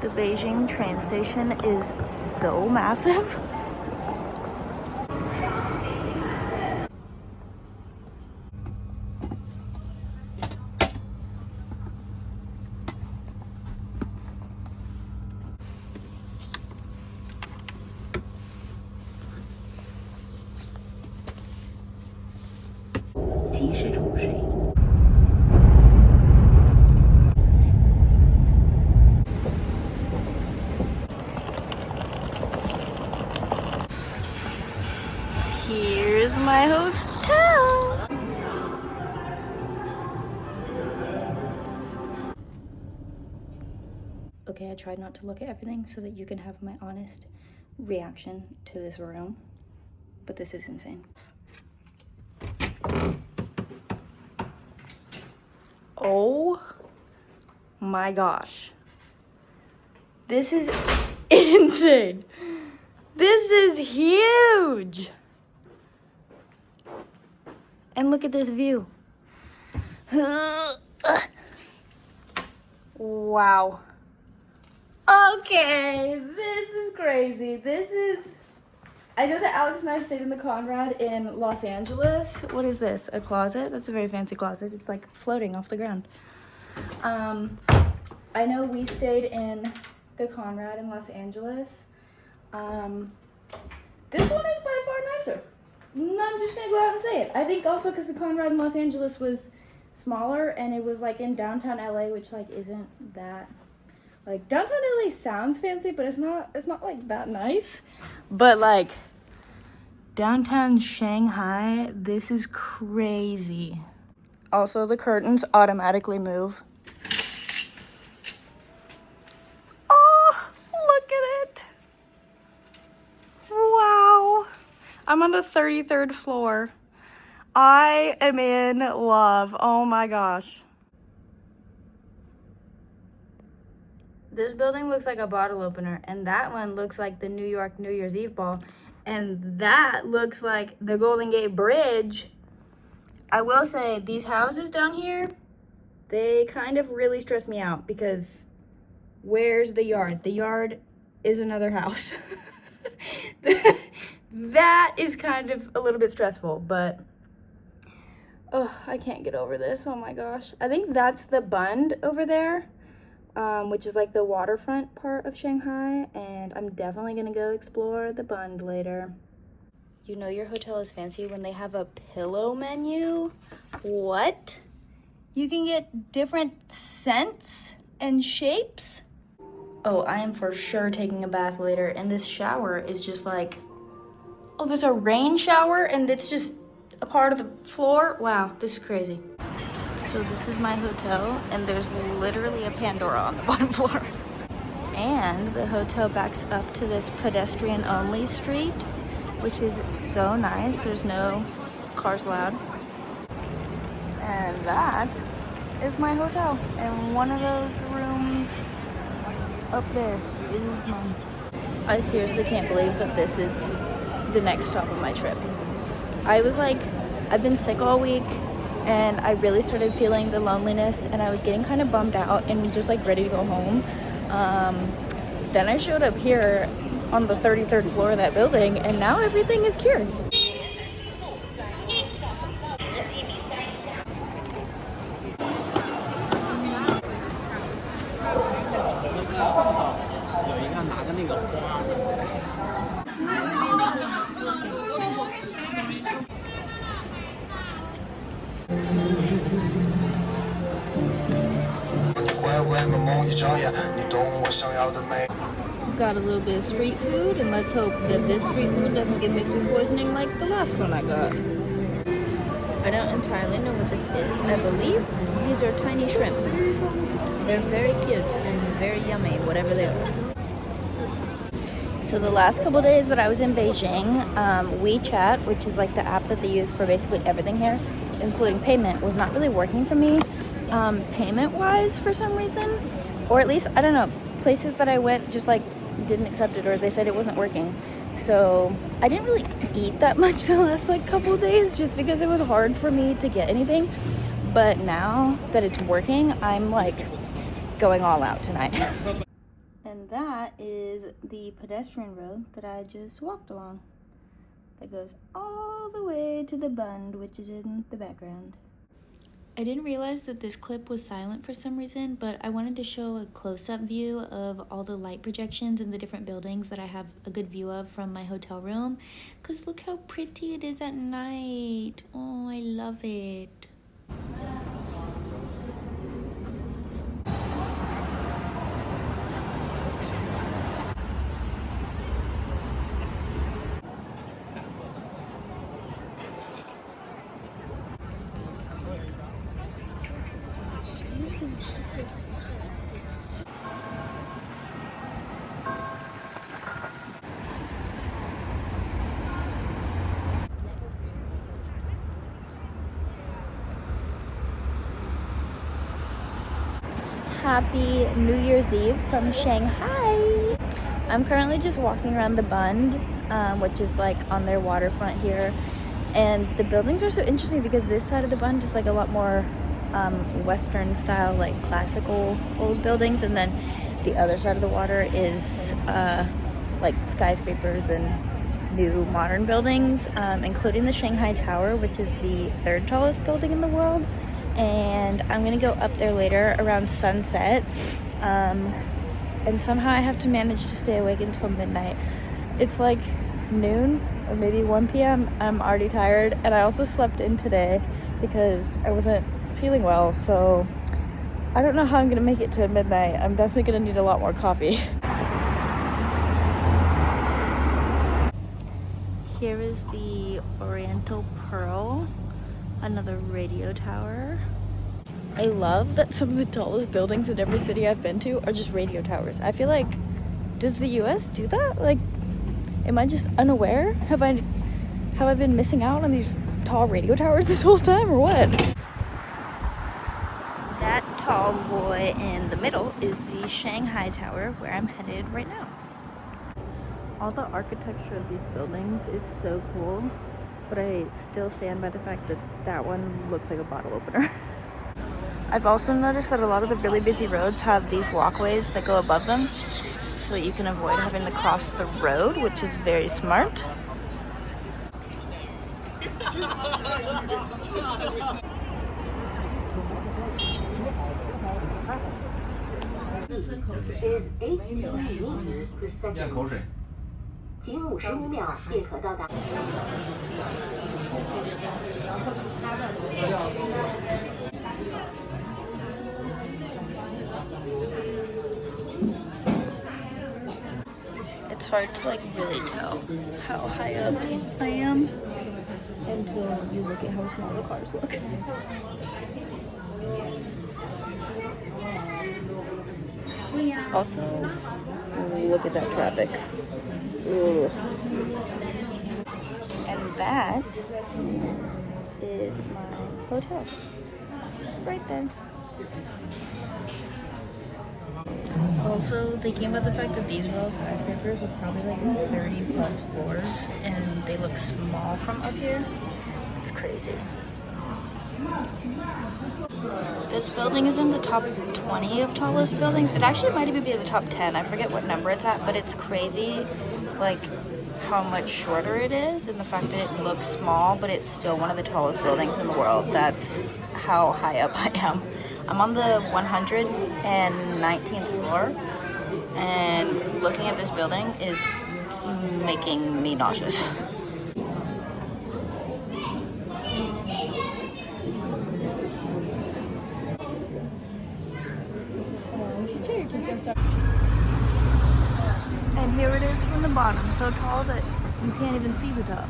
The Beijing train station is so massive. Here's my hotel. Okay, I tried not to look at everything so that you can have my honest reaction to this room, but this is insane. Oh my gosh. This is insane. This is huge. And look at this view. Wow. Okay, this is crazy. I know that Alex and I stayed in the Conrad in Los Angeles. What is this? A closet? That's a very fancy closet. It's like floating off the ground. I know we stayed in the Conrad in Los Angeles. This one is by far nicer. I'm just gonna go out and say it. I think also because the Conrad in Los Angeles was smaller and it was like in downtown LA, which like isn't that, like downtown LA sounds fancy, but it's not like that nice. But like downtown Shanghai, this is crazy. Also, the curtains automatically move. Oh, look at it. Wow. I'm on the 33rd floor. I am in love. Oh my gosh. This building looks like a bottle opener, and that one looks like the New York New Year's Eve ball, and that looks like the Golden Gate Bridge. I will say, these houses down here, they kind of really stress me out because where's the yard? The yard is another house. That is kind of a little bit stressful, but oh, I can't get over this. Oh my gosh. I think that's the Bund over there, which is like the waterfront part of Shanghai, and I'm definitely gonna go explore the Bund later. You know your hotel is fancy when they have a pillow menu. What? You can get different scents and shapes? Oh, I am for sure taking a bath later, and this shower is just like, oh, there's a rain shower and it's just a part of the floor. Wow, this is crazy. So this is my hotel, and there's literally a Pandora on the bottom floor. And the hotel backs up to this pedestrian-only street, which is so nice. There's no cars allowed. And that is my hotel. And one of those rooms up there is mine. I seriously can't believe that this is the next stop of my trip. I was like, I've been sick all week, and I really started feeling the loneliness, and I was getting kind of bummed out and just like ready to go home. Then I showed up here on the 33rd floor of that building, and now everything is cured. Got a little bit of street food, and let's hope that this street food doesn't give me food poisoning like the last one I got. I don't entirely know what this is. I believe these are tiny shrimps. They're very cute and very yummy, whatever they are. So the last couple days that I was in Beijing, WeChat, which is like the app that they use for basically everything here, including payment, was not really working for me payment-wise for some reason. Or at least, I don't know, places that I went just like didn't accept it, or they said it wasn't working. So I didn't really eat that much the last like couple days just because it was hard for me to get anything. But now that it's working, I'm like going all out tonight. And And that is the pedestrian road that I just walked along. That goes all the way to the Bund, which is in the background. I didn't realize that this clip was silent for some reason, but I wanted to show a close-up view of all the light projections in the different buildings that I have a good view of from my hotel room. Because look how pretty it is at night. Oh, I love it. Happy New Year's Eve from Shanghai. I'm currently just walking around the Bund, which is like on their waterfront here. And the buildings are so interesting because this side of the Bund is like a lot more Western style, like classical old buildings. And then the other side of the water is like skyscrapers and new modern buildings, including the Shanghai Tower, which is the third tallest building in the world. And I'm gonna go up there later around sunset, and somehow I have to manage to stay awake until midnight. It's like noon or maybe 1 p.m. I'm already tired, and I also slept in today because I wasn't feeling well, so I don't know how I'm gonna make it to midnight. I'm definitely gonna need a lot more coffee. Here is the Oriental Pearl, another radio tower. I love that some of the tallest buildings in every city I've been to are just radio towers. I feel like, does the US do that? Like, am I just unaware? Have I been missing out on these tall radio towers this whole time, or what? That tall boy in the middle is the Shanghai Tower, where I'm headed right now. All the architecture of these buildings is so cool, but I still stand by the fact that that one looks like a bottle opener. I've also noticed that a lot of the really busy roads have these walkways that go above them so that you can avoid having to cross the road, which is very smart. It's hard to like really tell how high up I am until you look at how small the cars look. Also, look at that traffic. Ugh. And that is my hotel. Right there. Also, thinking about the fact that these are all skyscrapers with probably like 30 plus floors and they look small from up here, it's crazy. This building is in the top 20 of tallest buildings. It actually might even be in the top 10. I forget what number it's at, but it's crazy like how much shorter it is and the fact that it looks small, but it's still one of the tallest buildings in the world. That's how high up I am. I'm on the 119th floor, and looking at this building is making me nauseous. And here it is from the bottom, so tall that you can't even see the top.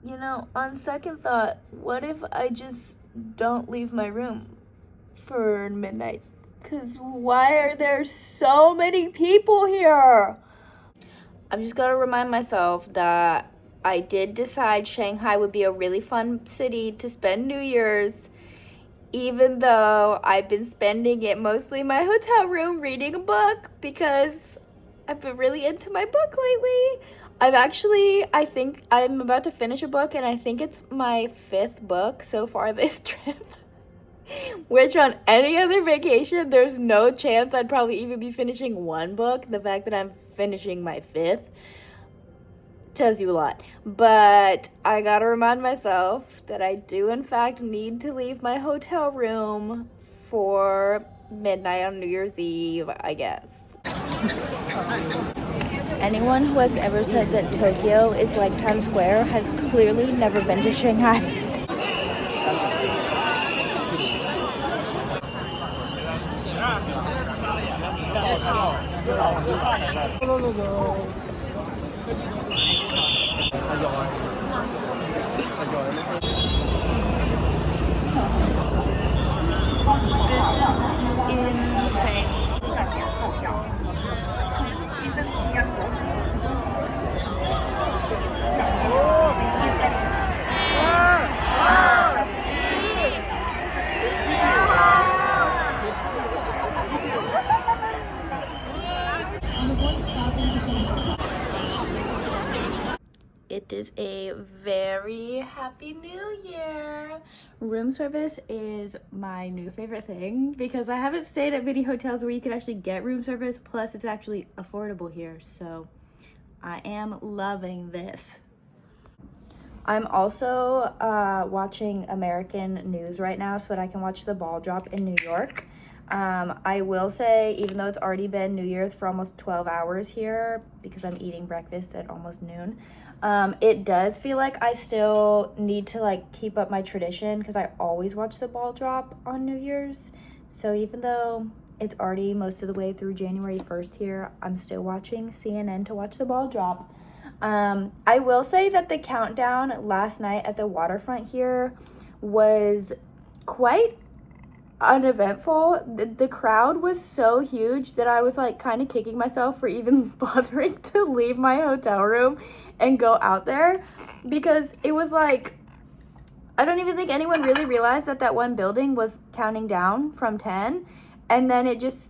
You know, on second thought, what if I just don't leave my room for midnight? Because why are there so many people here? I've just got to remind myself that I did decide Shanghai would be a really fun city to spend New Year's, even though I've been spending it mostly in my hotel room reading a book because I've been really into my book lately. I think I'm about to finish a book, and I think it's my 5th book so far this trip. Which on any other vacation, there's no chance I'd probably even be finishing one book. The fact that I'm finishing my 5th tells you a lot. But I gotta remind myself that I do in fact need to leave my hotel room for midnight on New Year's Eve, I guess. Anyone who has ever said that Tokyo is like Times Square has clearly never been to Shanghai. This is insane. It is a very happy new year. Room service is my new favorite thing because I haven't stayed at many hotels where you can actually get room service, plus it's actually affordable here. So I am loving this. I'm also watching American news right now so that I can watch the ball drop in New York. I will say, even though it's already been New Year's for almost 12 hours here because I'm eating breakfast at almost noon, it does feel like I still need to like keep up my tradition because I always watch the ball drop on New Year's. So even though it's already most of the way through January 1st here, I'm still watching CNN to watch the ball drop. I will say that the countdown last night at the waterfront here was quite uneventful. The crowd was so huge that I was like kind of kicking myself for even bothering to leave my hotel room and go out there, because it was like, I don't even think anyone really realized that that one building was counting down from 10, and then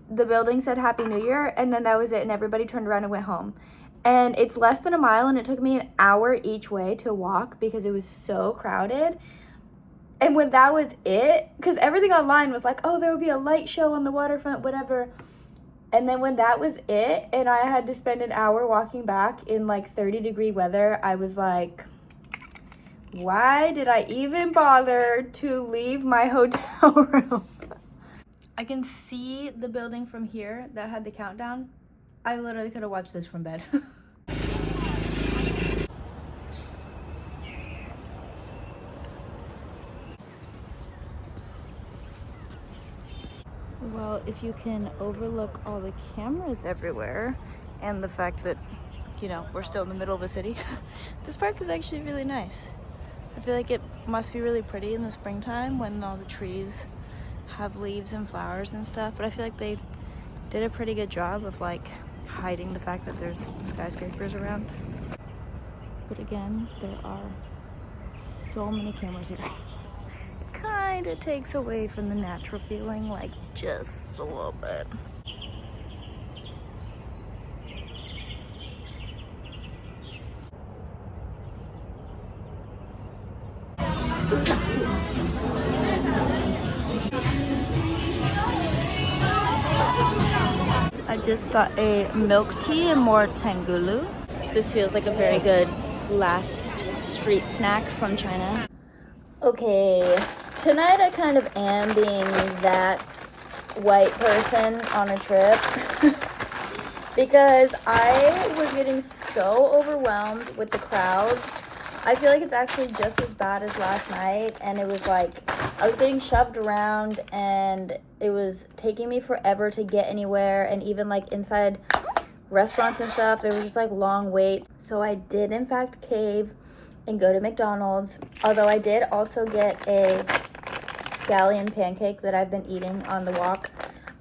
the building said Happy New Year, and then that was it, and everybody turned around and went home. And it's less than a mile, and it took me an hour each way to walk because it was so crowded. And when that was it, because everything online was like, oh, there will be a light show on the waterfront, whatever. And then when that was it, and I had to spend an hour walking back in like 30-degree weather, I was like, why did I even bother to leave my hotel room? I can see the building from here that had the countdown. I literally could have watched this from bed. Well, if you can overlook all the cameras everywhere and the fact that, you know, we're still in the middle of a city, this park is actually really nice. I feel like it must be really pretty in the springtime when all the trees have leaves and flowers and stuff, but I feel like they did a pretty good job of like hiding the fact that there's skyscrapers around. But again, there are so many cameras here. It kind of takes away from the natural feeling, like just a little bit. I just got a milk tea and more tangulu. This feels like a very good last street snack from China. Okay, tonight I kind of am being that white person on a trip because I was getting so overwhelmed with the crowds. I feel like it's actually just as bad as last night, and it was like I was getting shoved around and it was taking me forever to get anywhere, and even like inside restaurants and stuff there was just like long wait. So I did in fact cave and go to McDonald's, although I did also get a scallion pancake that I've been eating on the walk.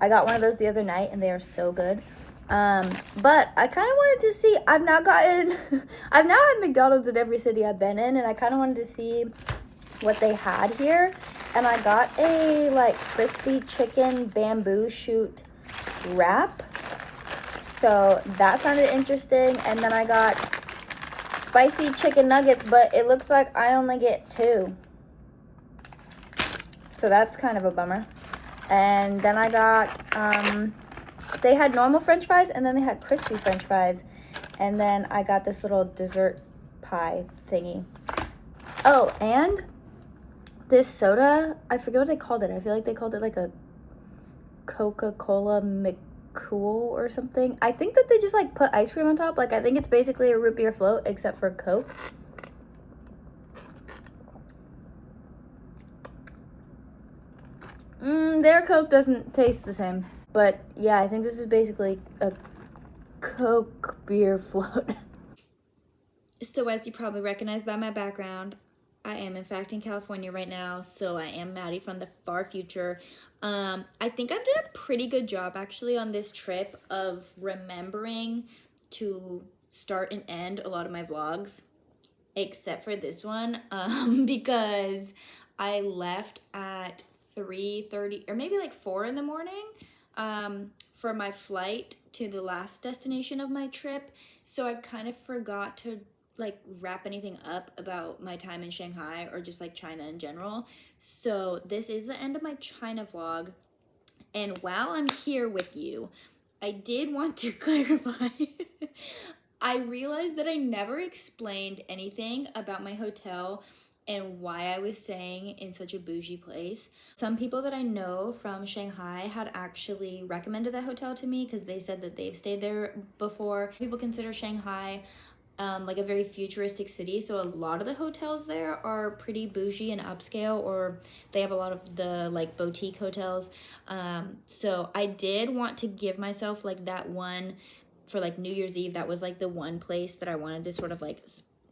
I got one of those the other night and they are so good. But I kind of wanted to see, I've now had McDonald's in every city I've been in, and I kind of wanted to see what they had here. And I got a like crispy chicken bamboo shoot wrap. So that sounded interesting. And then I got spicy chicken nuggets, but it looks like I only get 2. So that's kind of a bummer. And then I got, they had normal French fries, and then they had crispy French fries. And then I got this little dessert pie thingy. Oh, and this soda, I forget what they called it. I feel like they called it like a Coca-Cola McCool or something. I think that they just like put ice cream on top. Like I think it's basically a root beer float except for Coke. Their Coke doesn't taste the same. But yeah, I think this is basically a Coke beer float. So as you probably recognize by my background, I am in fact in California right now, so I am Maddie from the far future. I think I've done a pretty good job actually on this trip of remembering to start and end a lot of my vlogs, except for this one, because I left at 3:30 or maybe like 4 in the morning for my flight to the last destination of my trip. So I kind of forgot to like wrap anything up about my time in Shanghai or just like China in general. So this is the end of my China vlog. And while I'm here with you, I did want to clarify. I realized that I never explained anything about my hotel and why I was staying in such a bougie place. Some people that I know from Shanghai had actually recommended that hotel to me because they said that they've stayed there before. People consider Shanghai like a very futuristic city, so a lot of the hotels there are pretty bougie and upscale, or they have a lot of the like boutique hotels. So I did want to give myself like that one for like New Year's Eve. That was like the one place that I wanted to sort of like,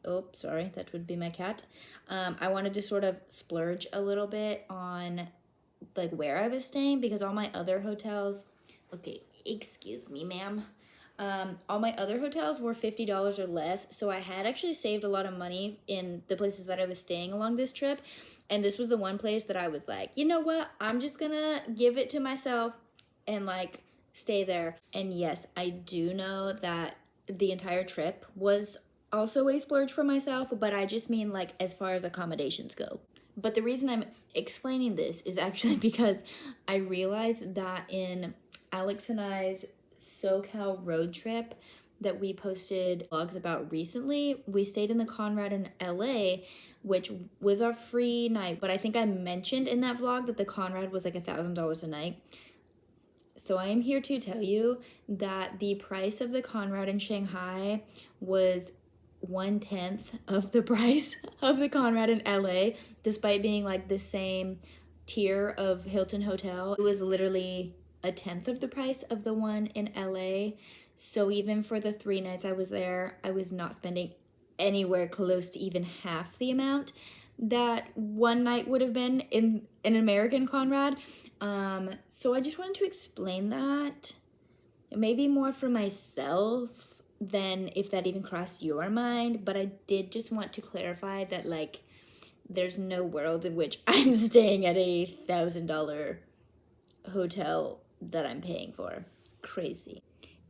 oh sorry, that would be my cat. I wanted to sort of splurge a little bit on like where I was staying, because all my other hotels, okay, excuse me ma'am, all my other hotels were $50 or less, so I had actually saved a lot of money in the places that I was staying along this trip, and this was the one place that I was like, you know what, I'm just gonna give it to myself and like stay there. And yes, I do know that the entire trip was also a splurge for myself, but I just mean like as far as accommodations go. But the reason I'm explaining this is actually because I realized that in Alex and I's SoCal road trip that we posted vlogs about recently, we stayed in the Conrad in LA, which was our free night. But I think I mentioned in that vlog that the Conrad was like $1,000 a night. So I am here to tell you that the price of the Conrad in Shanghai was 1/10 of the price of the Conrad in LA, despite being like the same tier of Hilton hotel. It was literally 1/10 of the price of the one in LA. So even for the 3 nights I was there, I was not spending anywhere close to even half the amount that one night would have been in an American Conrad. So I just wanted to explain that, maybe more for myself than if that even crossed your mind, but I did just want to clarify that like there's no world in which I'm staying at a $1,000 hotel that I'm paying for. Crazy.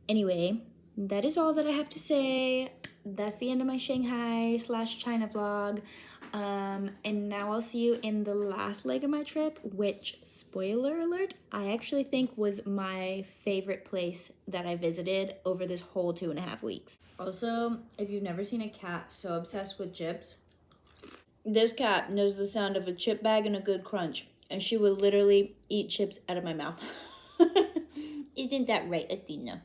Anyway, that is all that I have to say. That's the end of my Shanghai / China vlog. And now I'll see you in the last leg of my trip, which, spoiler alert, I actually think was my favorite place that I visited over this whole 2.5 weeks. Also, if you've never seen a cat so obsessed with chips, this cat knows the sound of a chip bag and a good crunch, and she will literally eat chips out of my mouth. Isn't that right, Athena?